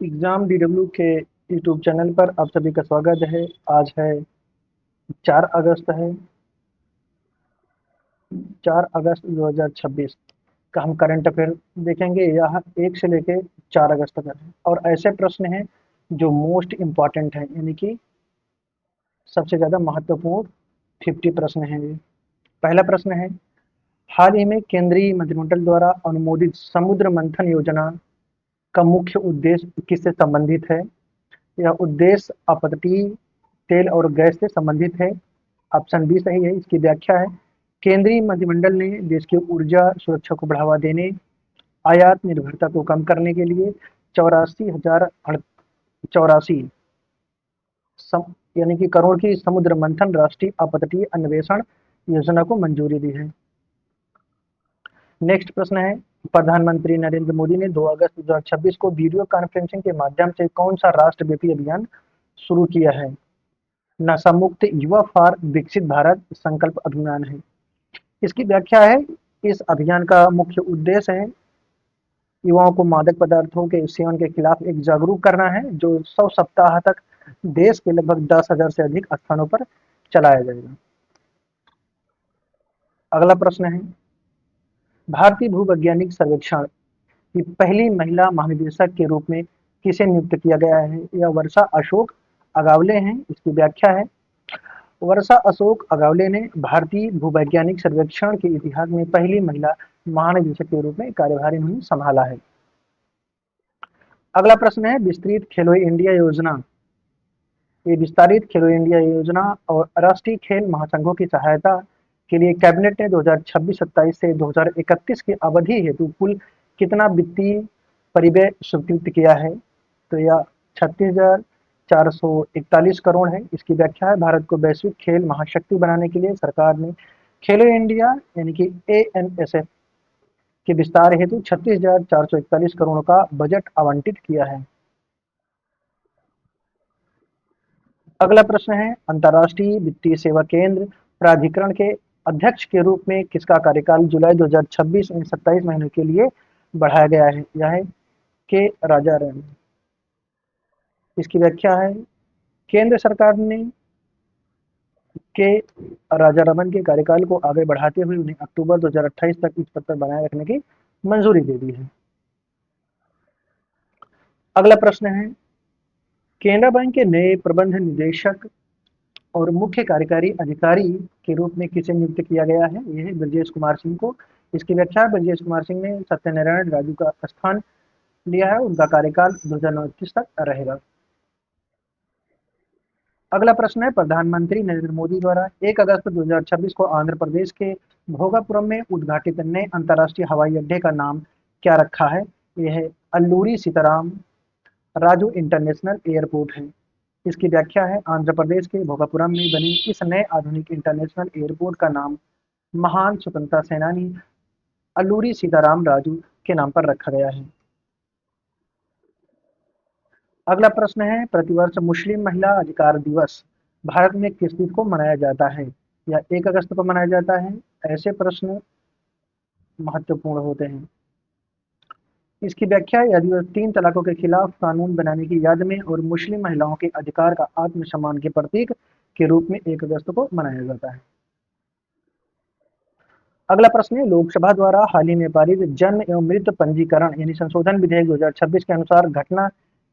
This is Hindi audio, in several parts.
एग्जाम डीडब्ल्यू के यूट्यूब चैनल पर आप सभी का स्वागत है। आज है 4 अगस्त है। 4 अगस्त 2026 का हम करंट अफेयर देखेंगे। यह 1 से लेके 4 अगस्त तक है और ऐसे प्रश्न हैं जो मोस्ट इम्पॉर्टेंट हैं, यानी कि सबसे ज़्यादा महत्वपूर्ण 50 प्रश्न हैं ये। पहला प्रश्न है, हाल ही में केंद्रीय मंत्रिमंडल द्वारा अनुमोदित समुद्र मंथन योजना का मुख्य उद्देश्य किससे संबंधित है? यह उद्देश्य अपतटीय तेल और गैस से संबंधित है। ऑप्शन बी सही है। इसकी व्याख्या है, केंद्रीय मंत्रिमंडल ने देश की ऊर्जा सुरक्षा को बढ़ावा देने, आयात निर्भरता को कम करने के लिए 84,084 यानी कि करोड़ की समुद्र मंथन राष्ट्रीय अपतटीय अन्वेषण योजना को मंजूरी दी है। नेक्स्ट प्रश्न है, प्रधानमंत्री नरेंद्र मोदी ने 2 अगस्त 2026 को वीडियो कॉन्फ्रेंसिंग के माध्यम से कौन सा राष्ट्रव्यापी अभियान शुरू किया है? नशा मुक्त युवा फॉर विकसित भारत संकल्प अभियान है। इसकी व्याख्या है, इस अभियान का मुख्य उद्देश्य है युवाओं को मादक पदार्थों के सेवन के खिलाफ एक जागरूक करना है, जो 100 सप्ताह तक देश के लगभग 10,000 से अधिक स्थानों पर चलाया जाएगा। अगला प्रश्न है, भारतीय भूवैज्ञानिक सर्वेक्षण की पहली महिला महानिदेशक के रूप में किसे नियुक्त किया गया है? यह वर्षा अशोक अगावले हैं। इसकी व्याख्या है, वर्षा अशोक अगावले ने भारतीय भूवैज्ञानिक सर्वेक्षण के इतिहास में पहली महिला महानिदेशक के रूप में कार्यभार इन्होंने संभाला है। अगला प्रश्न है, विस्तृत खेलो इंडिया योजना, ये विस्तारित खेलो इंडिया योजना और राष्ट्रीय खेल महासंघों की सहायता के लिए कैबिनेट ने 2026-27 से 2031 की अवधि हेतु कुल कितना वित्तीय परिव्यय स्वीकृत किया है? तो यह 36,441 करोड़ है। इसकी व्याख्या है, भारत को वैश्विक खेल महाशक्ति बनाने के लिए सरकार ने खेलो इंडिया यानी कि ANSF के विस्तार हेतु 36,441 करोड़ का बजट आवंटित किया है। अगला प्रश्न है, अंतर्राष्ट्रीय वित्तीय सेवा केंद्र प्राधिकरण के अध्यक्ष के रूप में किसका कार्यकाल जुलाई 2026 में 27 महीनों के लिए बढ़ाया गया है? यह है के राजाराम। इसकी व्याख्या है, केंद्र सरकार ने के राजारामन के कार्यकाल को आगे बढ़ाते हुए उन्हें अक्टूबर 2028 तक इस पद पर बनाए रखने की मंजूरी दे दी है। अगला प्रश्न है, केनरा बैंक के नए प्रबंध निदेशक और मुख्य कार्यकारी अधिकारी के रूप में किसे नियुक्त किया गया है? यह है ब्रजेश कुमार सिंह को। इसकी व्याख्या, ब्रजेश कुमार सिंह ने सत्यनारायण राजू का स्थान लिया है। उनका कार्यकाल 2029 तक रहेगा। अगला प्रश्न है, प्रधानमंत्री नरेंद्र मोदी द्वारा 1 अगस्त 2026 को आंध्र प्रदेश के भोगापुरम में उद्घाटित नए अंतर्राष्ट्रीय हवाई अड्डे का नाम क्या रखा है? यह है अल्लूरी सीताराम राजू इंटरनेशनल एयरपोर्ट है। इसकी व्याख्या है, आंध्र प्रदेश के भोगापुरम में बने इस नए आधुनिक इंटरनेशनल एयरपोर्ट का नाम महान स्वतंत्रता सेनानी अल्लूरी सीताराम राजू के नाम पर रखा गया है। अगला प्रश्न है, प्रतिवर्ष मुस्लिम महिला अधिकार दिवस भारत में किस दिन को मनाया जाता है? या 1 अगस्त को मनाया जाता है? ऐसे प्रश्न महत्वपूर्ण होते हैं। इसकी व्याख्या, यह दिवस 3 तलाकों के खिलाफ कानून बनाने की याद में और मुस्लिम महिलाओं के अधिकार का आत्मसम्मान के प्रतीक के रूप में 1 अगस्त को मनाया जाता है। अगला प्रश्न है, लोकसभा द्वारा हाल ही में पारित जन्म एवं मृत्यु पंजीकरण यानी संशोधन विधेयक 2026 के अनुसार घटना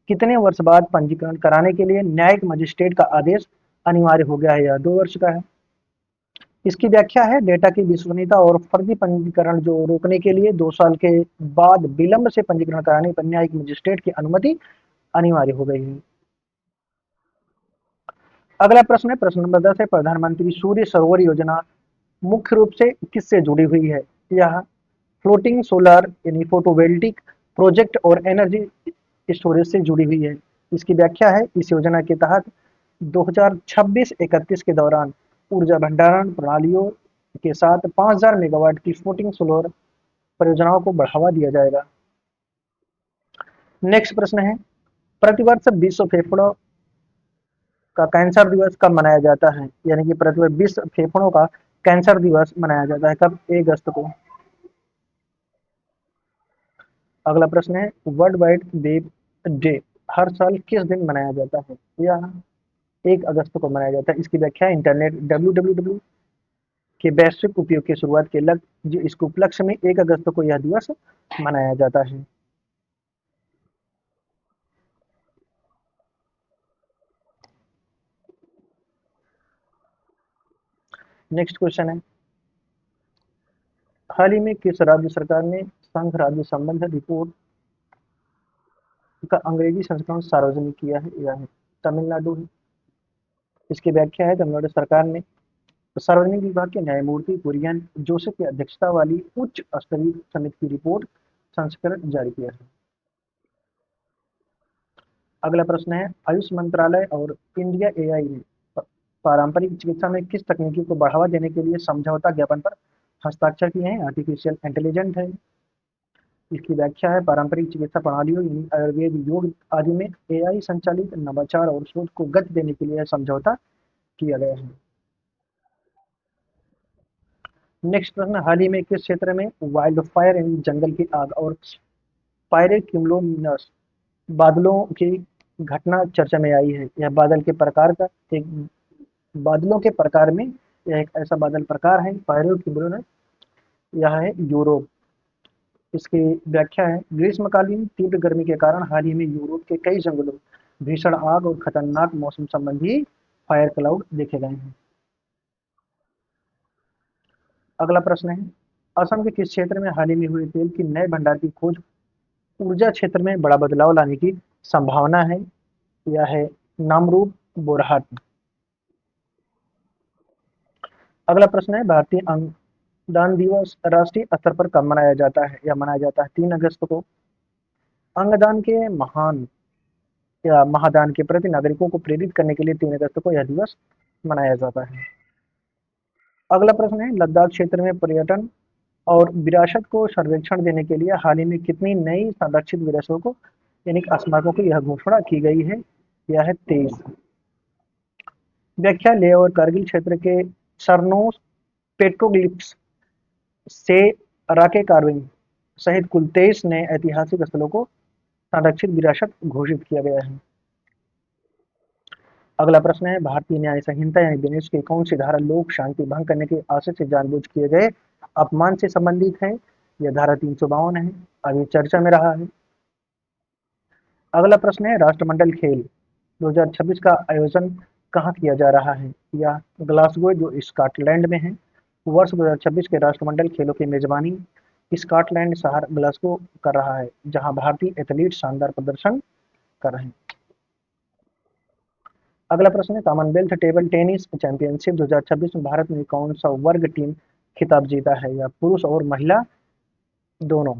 कितने वर्ष बाद पंजीकरण कराने के लिए न्यायिक मजिस्ट्रेट का आदेश अनिवार्य हो गया है? यह 2 वर्ष का है। इसकी व्याख्या है, डेटा की विश्वसनीयता और फर्जी पंजीकरण जो रोकने के लिए 2 साल के बाद विलंब से पंजीकरण कराने पर न्यायिक मजिस्ट्रेट की अनुमति अनिवार्य हो गई है। अगला प्रश्न है, प्रश्न नंबर 10 है, प्रधानमंत्री सूर्य सरोवर योजना मुख्य रूप से किससे जुड़ी हुई है? यह फ्लोटिंग सोलर यानी फोटोवोल्टिक प्रोजेक्ट और एनर्जी स्टोरेज से जुड़ी हुई है। इसकी व्याख्या है, इस योजना के तहत 2026-31 के दौरान ऊर्जा भंडारण प्रणालियों के साथ 5,000 मेगावाट की फ्लोटिंग सोलर परियोजनाओं को बढ़ावा दिया जाएगा। नेक्स्ट प्रश्न है, प्रतिवर्ष विश्व फेफड़ों का कैंसर दिवस कब मनाया जाता है? यानी कि प्रतिवर्ष विश्व फेफड़ों का कैंसर दिवस मनाया जाता है कब? 1 अगस्त को। अगला प्रश्न है, वर्ल्ड वाइड वेब डे हर साल किस दिन मनाया जाता है? यह 1 अगस्त को मनाया जाता है। इसकी व्याख्या है इंटरनेट डब्ल्यूडब्ल्यूडब्ल्यू के वैश्विक उपयोग की शुरुआत के इसके उपलक्ष्य में 1 अगस्त को यह दिवस मनाया जाता है। नेक्स्ट क्वेश्चन है, हाल ही में किस राज्य सरकार ने संघ राज्य संबंध रिपोर्ट का अंग्रेजी संस्करण सार्वजनिक किया है? यह है तमिलनाडु है। इसकी व्याख्या है, तमिलनाडु सरकार ने सार्वजनिक विभाग के न्यायमूर्ति कुरियन जोसेफ की अध्यक्षता वाली उच्च स्तरीय समिति की रिपोर्ट संस्करण जारी किया है। अगला प्रश्न है, आयुष मंत्रालय और इंडिया एआई ने पारंपरिक चिकित्सा में किस तकनीकी को बढ़ावा देने के लिए समझौता ज्ञापन पर हस्ताक्षर किए हैं? आर्टिफिशियल इंटेलिजेंट है। इसकी व्याख्या है, पारंपरिक चिकित्सा प्रणालियों यानी आयुर्वेद, योग आदि में एआई संचालित नवाचार और शोध को गति देने के लिए यह समझौता किया गया है। नेक्स्ट प्रश्न, हाल ही में किस क्षेत्र में वाइल्ड फायर यानी जंगल की आग और पायरेक्यूमुलोनियस बादलों की घटना चर्चा में आई है? यह बादल के प्रकार का एक बादलों के प्रकार में यह एक ऐसा बादल प्रकार है पायरेक्यूमुलोनियस। यह है यूरोप। इसकी व्याख्या है, ग्रीष्मकालीन तीव्र गर्मी के कारण हाल ही में यूरोप के कई जंगलों भीषण आग और खतरनाक मौसम संबंधी फायर क्लाउड देखे गए हैं। अगला प्रश्न है, असम के किस क्षेत्र में हाल ही में हुए तेल की नए भंडार की खोज ऊर्जा क्षेत्र में बड़ा बदलाव लाने की संभावना है? यह है नामरूप बोरहाट। अगला प्रश्न है, भारतीय अंगदान दिवस राष्ट्रीय स्तर पर कब मनाया जाता है? यह मनाया जाता है 3 अगस्त को। अंगदान के महान या महादान के प्रति नागरिकों को प्रेरित करने के लिए 3 अगस्त को यह दिवस मनाया जाता है। अगला प्रश्न है, लद्दाख क्षेत्र में पर्यटन और विरासत को सर्वेक्षण देने के लिए हाल ही में कितनी नई संरक्षित विरासतों को यानी स्मारकों की यह घोषणा की गई है? यह है 23। व्याख्या, लेह और कारगिल क्षेत्र के सरनोस पेट्रोग्लिफ्स से अराके कार्विंग सहित कुल 23 नए ऐतिहासिक स्थलों को संरक्षित विरासत घोषित किया गया है। अगला प्रश्न है, भारतीय न्याय संहिता यानी बीएनएस की कौन सी धारा लोक शांति भंग करने के आशय से जानबूझ किए गए अपमान से संबंधित है? यह धारा 352 है, अभी चर्चा में रहा है। अगला प्रश्न है, राष्ट्रमंडल खेल 2026 का आयोजन कहाँ किया जा रहा है? यह ग्लासगो जो स्कॉटलैंड में है। वर्ष 2026 के राष्ट्रमंडल खेलों की मेजबानी स्कॉटलैंड शहर ग्लासगो कर रहा है, जहां भारतीय एथलीट शानदार प्रदर्शन कर रहे हैं। अगला प्रश्न है, कॉमनवेल्थ टेबल टेनिस चैंपियनशिप 2026 में भारत ने कौन सा वर्ग टीम खिताब जीता है? या पुरुष और महिला दोनों।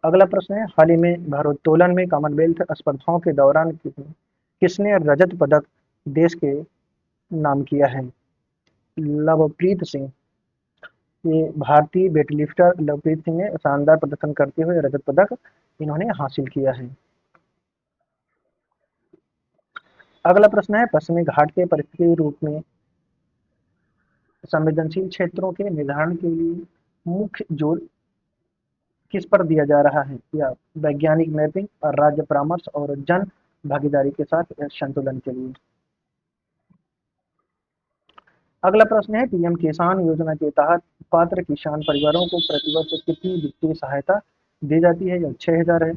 अगला प्रश्न है, हाल ही में भारोत्तोलन में कॉमनवेल्थ स्पर्धाओं के दौरान किसने रजत पदक देश के नाम किया है? लवप्रीत सिंह। ये भारतीय वेटलिफ्टर लवप्रीत सिंह ने शानदार प्रदर्शन करते हुए रजत पदक इन्होंने हासिल किया है। अगला प्रश्न है, पश्चिमी घाट के परिस्थिति रूप में संवेदनशील क्षेत्रों के निर्धारण के लिए मुख्य जोर किस पर दिया जा रहा है? या वैज्ञानिक मैपिंग और राज्य परामर्श और जन भागीदारी के साथ संतुलन के लिए। अगला प्रश्न है, पीएम किसान योजना के तहत पात्र किसान परिवारों को प्रतिवर्ष कितनी वित्तीय सहायता दी जाती है? या 6,000 है।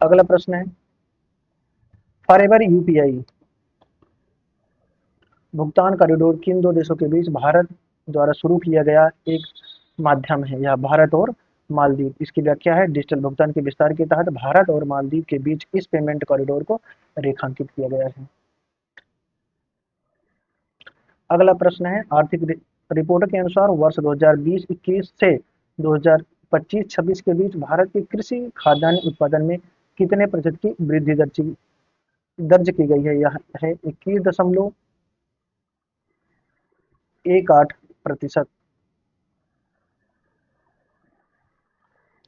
अगला प्रश्न है, फॉरएवर यूपीआई भुगतान कॉरिडोर किन दो देशों के बीच भारत द्वारा शुरू किया गया एक माध्यम है? यह भारत और मालदीव। इसकी व्याख्या है, डिजिटल भुगतान के विस्तार के तहत भारत और मालदीव के बीच इस पेमेंट कॉरिडोर को रेखांकित किया गया है। अगला प्रश्न है, आर्थिक रिपोर्ट के अनुसार वर्ष 2020-21 से 2025-26 के बीच भारत के कृषि खाद्यान्न उत्पादन में कितने प्रतिशत की वृद्धि दर्ज की गई है? यह है 21.18%।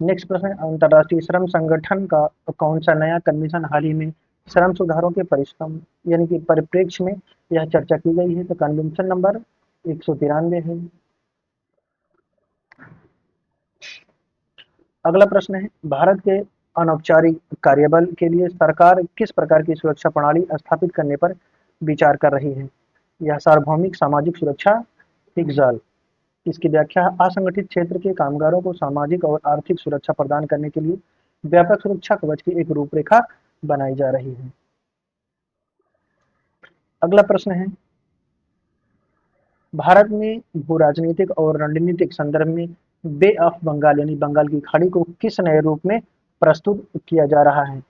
नेक्स्ट प्रश्न, अंतर्राष्ट्रीय श्रम संगठन का कौन सा नया कन्वेंशन हाल ही में श्रम सुधारों के परिश्रम यानी कि परिप्रेक्ष्य में यह चर्चा की गई है? तो कन्वेंशन नंबर 193 है। अगला प्रश्न है, भारत के अनौपचारिक कार्यबल के लिए सरकार किस प्रकार की सुरक्षा प्रणाली स्थापित करने पर विचार कर रही है? यह सार्वभौमिक सामाजिक सुरक्षा जाल। इसकी व्याख्या है, असंगठित क्षेत्र के कामगारों को सामाजिक और आर्थिक सुरक्षा प्रदान करने के लिए व्यापक सुरक्षा कवच की एक रूपरेखा बनाई जा रही है। अगला प्रश्न है, भारत में भू राजनीतिक और रणनीतिक संदर्भ में बे ऑफ बंगाल यानी बंगाल की खाड़ी को किस नए रूप में प्रस्तुत किया जा रहा है?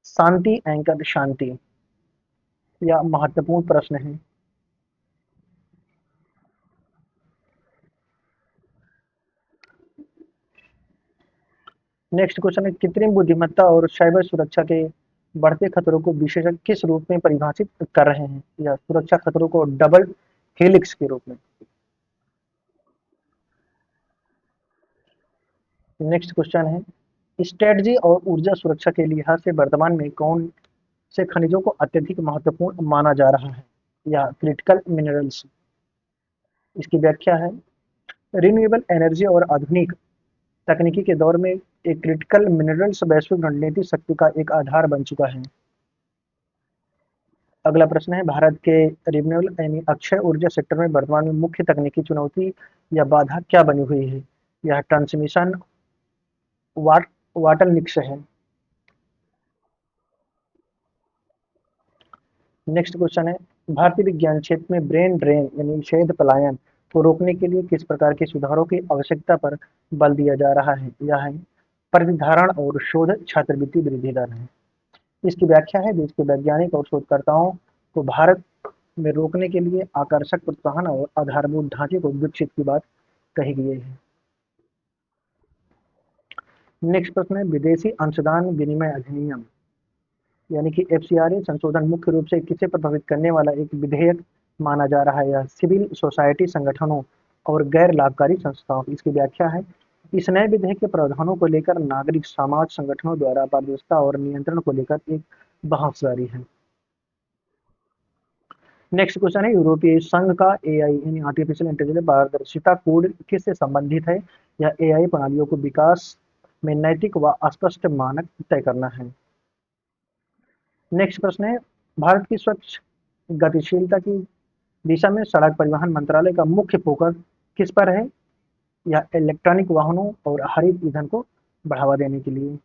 शांति एंकर शांति। यह महत्वपूर्ण प्रश्न है। नेक्स्ट क्वेश्चन है, कृत्रिम बुद्धिमत्ता और साइबर सुरक्षा के बढ़ते खतरों को विशेषज्ञ किस रूप में परिभाषित कर रहे हैं? या सुरक्षा खतरों को डबल हेलिक्स के रूप में। नेक्स्ट क्वेश्चन है, स्ट्रेटजी और ऊर्जा सुरक्षा के लिहाज से वर्तमान में कौन से खनिजों को अत्यधिक महत्वपूर्ण माना जा रहा है? या क्रिटिकल मिनरल्स। इसकी व्याख्या है, रिन्यूएबल एनर्जी और आधुनिक तकनीकी के दौर में एक क्रिटिकल मिनरल्स वैश्विक रणनीतिक शक्ति का एक आधार बन चुका है। अगला प्रश्न है, भारत के रिन्यूएबल यानी अक्षय ऊर्जा सेक्टर में वर्तमान में मुख्य तकनीकी चुनौती या बाधा क्या बनी हुई है? यह ट्रांसमिशन वाट वाटल निक्स है। नेक्स्ट क्वेश्चन है, भारतीय विज्ञान क्षेत्र में ब्रेन ड्रेन यानी शोध पलायन को रोकने के लिए किस प्रकार के सुधारों की आवश्यकता पर बल दिया जा रहा है? यह है, प्रतिधारण और शोध छात्रवृत्ति वृद्धि दर है। इसकी व्याख्या है, देश के वैज्ञानिक और शोधकर्ताओं को भारत में रोकने के लिए आकर्षक प्रोत्साहन और आधारभूत ढांचे को विकसित की बात कही गई है। नेक्स्ट प्रश्न है, विदेशी अंशदान विनिमय अधिनियम यानी कि एफसीआरए संशोधन मुख्य रूप से किसे प्रभावित करने वाला एक विधेयक माना जा रहा है? या सिविल सोसाइटी संगठनों और गैर लाभकारी संस्थाओं। इसकी व्याख्या है, इस नए विधेयक के प्रावधानों को लेकर नागरिक समाज संगठनों द्वारा पारदर्शिता और नियंत्रण को लेकर एक बहस जारी है। नेक्स्ट क्वेश्चन है, यूरोपीय संघ का एआई यानी आर्टिफिशियल इंटेलिजेंस पारदर्शिता कोड किससे संबंधित है? या एआई प्रणालियों को विकास में नैतिक व स्पष्ट मानक तय करना है। नेक्स्ट प्रश्न है, भारत की स्वच्छ गतिशीलता की दिशा में सड़क परिवहन मंत्रालय का मुख्य फोकस किस पर है? या इलेक्ट्रॉनिक वाहनों और हरित ईंधन को बढ़ावा देने के लिए।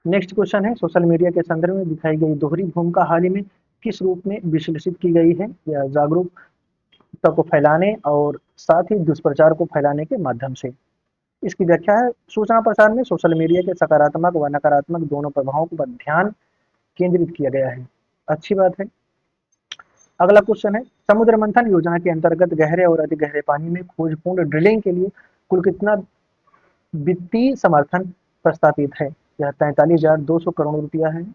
नेक्स्ट क्वेश्चन है, सोशल मीडिया के संदर्भ में दिखाई गई दोहरी भूमिका हाल ही में किस रूप में विश्लेषित की गई है? या जागरूकता को फैलाने और साथ ही दुष्प्रचार को फैलाने के माध्यम से। इसकी व्याख्या है, सूचना प्रसार में सोशल मीडिया के सकारात्मक व नकारात्मक दोनों प्रभावों पर ध्यान केंद्रित किया गया है। अच्छी बात है। अगला क्वेश्चन है, समुद्र मंथन योजना के अंतर्गत गहरे और अति गहरे पानी में खोजपूर्ण ड्रिलिंग के लिए कुल कितना वित्तीय समर्थन प्रस्तावित है? यह 43,200 करोड़ रुपया है।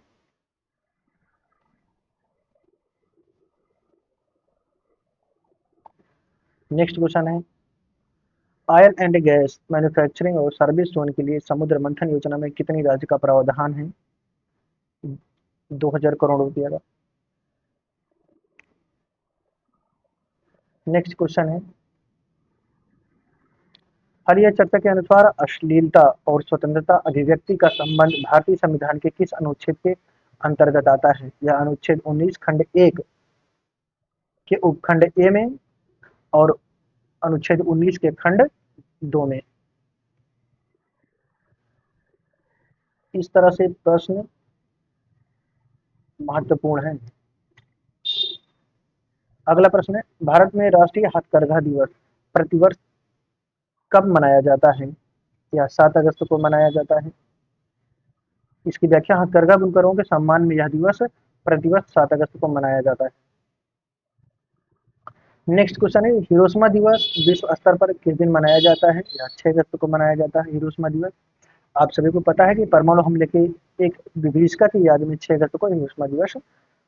नेक्स्ट क्वेश्चन है, ऑयल एंड गैस मैन्युफैक्चरिंग और सर्विस जोन के लिए समुद्र मंथन योजना में कितनी राज्य का प्रावधान है? 2,000 करोड़ रुपया का। नेक्स्ट क्वेश्चन है, हालिया चर्चा के अनुसार अश्लीलता और स्वतंत्रता अभिव्यक्ति का संबंध भारतीय संविधान के किस अनुच्छेद के अंतर्गत आता है? यह अनुच्छेद 19 खंड 1 के उपखंड ए में और अनुच्छेद 19 के खंड 2 में। इस तरह से प्रश्न महत्वपूर्ण है। अगला प्रश्न है, भारत में राष्ट्रीय हथकरघा दिवस प्रतिवर्ष कब मनाया जाता है? या 7 अगस्त को मनाया जाता है। इसकी व्याख्या, हथकरघा बुनकरों के सम्मान में यह दिवस प्रतिवर्ष 7 अगस्त को मनाया जाता है। नेक्स्ट क्वेश्चन है, हिरोशिमा दिवस विश्व स्तर पर किस दिन मनाया जाता है? या 6 अगस्त को मनाया जाता है हिरोशिमा दिवस। आप सभी को पता है कि परमाणु हमले के एक विभीषिका की याद में 6 अगस्त को हिरोशिमा दिवस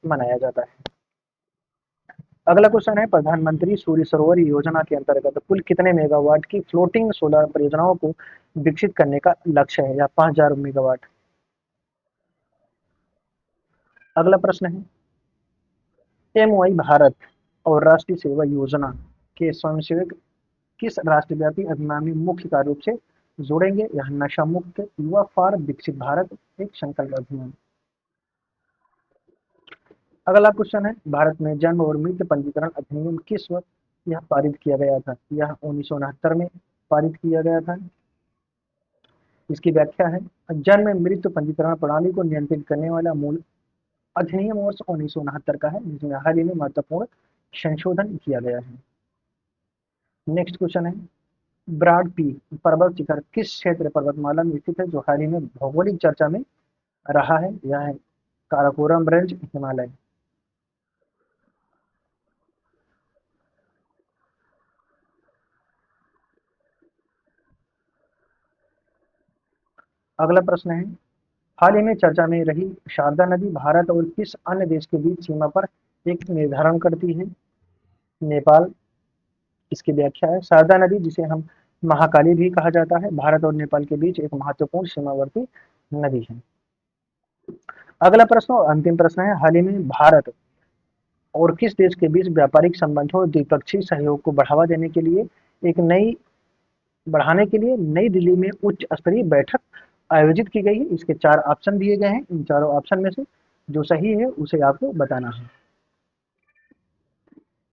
मनाया जाता है। अगला क्वेश्चन है, प्रधानमंत्री सूर्य सरोवर योजना के अंतर्गत कुल कितने मेगावाट की फ्लोटिंग सोलर परियोजनाओं को विकसित करने का लक्ष्य है? या 5,000 मेगावाट। अगला प्रश्न है, एमवाई भारत और राष्ट्रीय सेवा योजना के स्वयंसेवक किस राष्ट्रव्यापी अभियान में मुख्य कार्य रूप से जोड़ेंगे? यह नशा मुक्त युवा फॉर विकसित भारत एक संकल्प अभियान। अगला क्वेश्चन है, भारत में जन्म और मृत्यु पंजीकरण अधिनियम किस वर्ष यह पारित किया गया था? यह 1969 में पारित किया गया था। इसकी व्याख्या है, जन्म मृत्यु पंजीकरण प्रणाली को नियंत्रित करने वाला मूल अधिनियम वर्ष 1969 का है, जिसमें हाल ही में महत्वपूर्ण संशोधन किया गया है। नेक्स्ट क्वेश्चन है, ब्रॉड पीक पर्वत शिखर किस क्षेत्र पर्वतमाला में स्थित है जो हाल ही में भौगोलिक चर्चा में रहा है? यह है काराकोरम रेंज, हिमालय। अगला प्रश्न है, हाल ही में चर्चा में रही शारदा नदी भारत और किस अन्य देश के बीच सीमा पर एक निर्धारण करती है? नेपाल। इसकी व्याख्या है, शारदा नदी जिसे हम महाकाली भी कहा जाता है, भारत और नेपाल के बीच एक महत्वपूर्ण सीमावर्ती नदी है। अगला प्रश्न और अंतिम प्रश्न है, हाल ही में भारत और किस देश के बीच व्यापारिक संबंधों और द्विपक्षीय सहयोग को एक नई बढ़ाने के लिए नई दिल्ली में उच्च स्तरीय बैठक आयोजित की गई है? इसके 4 ऑप्शन दिए गए हैं। इन चारों ऑप्शन में से जो सही है उसे आपको बताना है।